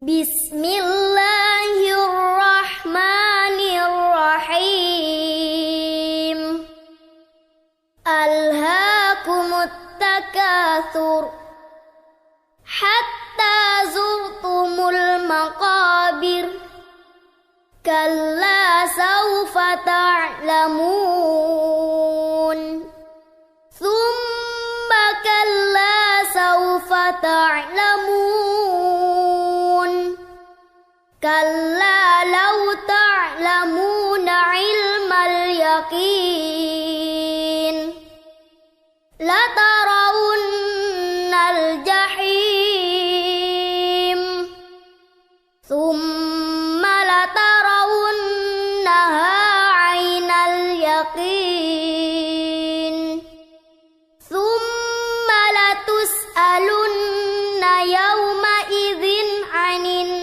بسم الله الرحمن الرحيم ألهاكم التكاثر حتى زرتم المقابر كلا سوف تعلمون ثم كلا سوف تعلمون كلا لو تعلمون علم اليقين لترون الجحيم ثم لترونها عين اليقين ثم لتسألن يومئذ عن النعيم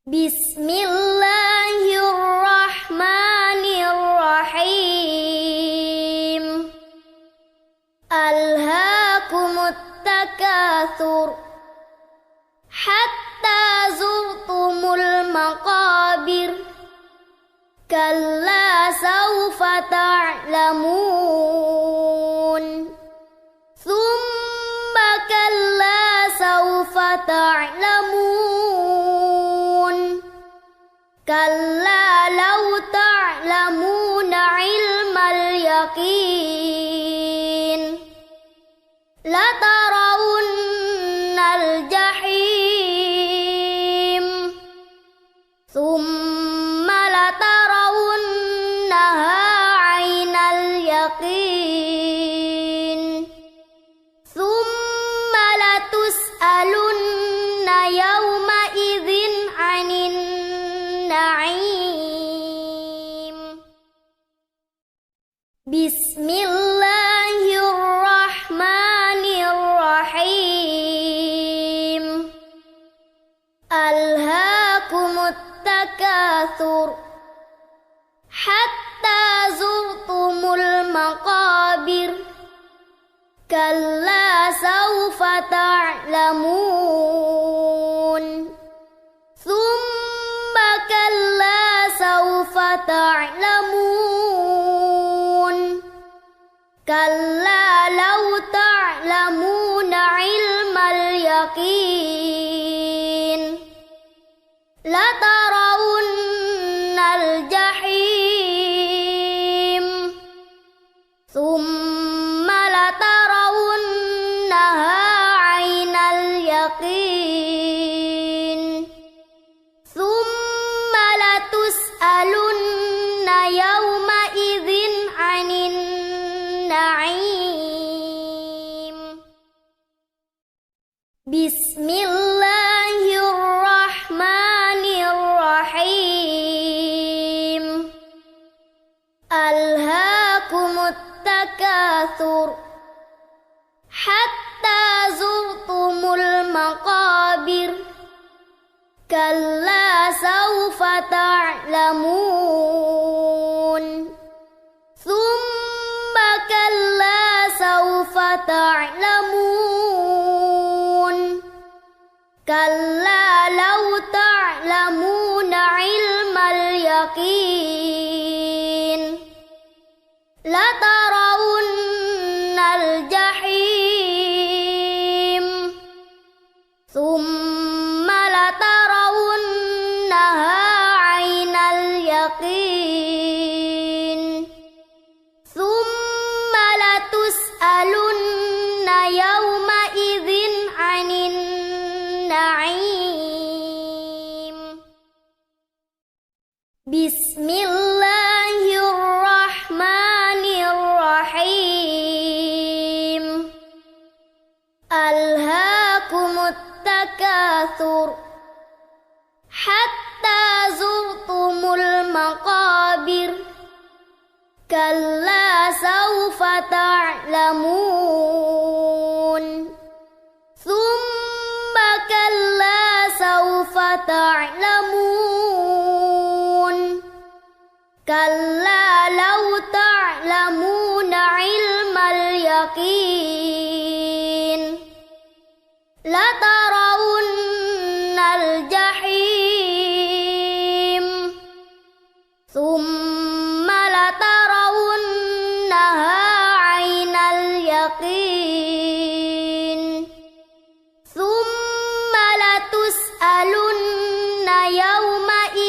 بسم الله الرحمن الرحيم ألهاكم التكاثر حتى زرتم المقابر كلا سوف تعلمون ثم كلا سوف تعلمون كلا لو تعلمون علم اليقين لترون الجحيم ثم لترونها عين اليقين ثم لتسألن يومئذ عن النعيم بسم الله الرحمن الرحيم ألهاكم التكاثر حتى زرتم المقابر كلا سوف تعلمون ثم كلا سوف تعلمون كلا لو تعلمون علم اليقين لترون الجحيم ثم لترونها عين اليقين ثم لتسألن يومئذ عن النعيم بسم الله الرحمن الرحيم ألهاكم التكاثر حتى زرتم المقابر كلا سوف تعلمون ثم كلا سوف تعلمون كلا لو تعلمون علم اليقين لترون الجحيم ثم لترونها عين اليقين ثم لتسألن يومئذ عن النعيم بسم الله الرحمن الرحيم ألهاكم التكاثر حتى زرتم المقابر كلا سوف تعلمون ثم كلا سوف تعلمون كلا لو تعلمون علم اليقين اليقين ثم لتسألن يومئذ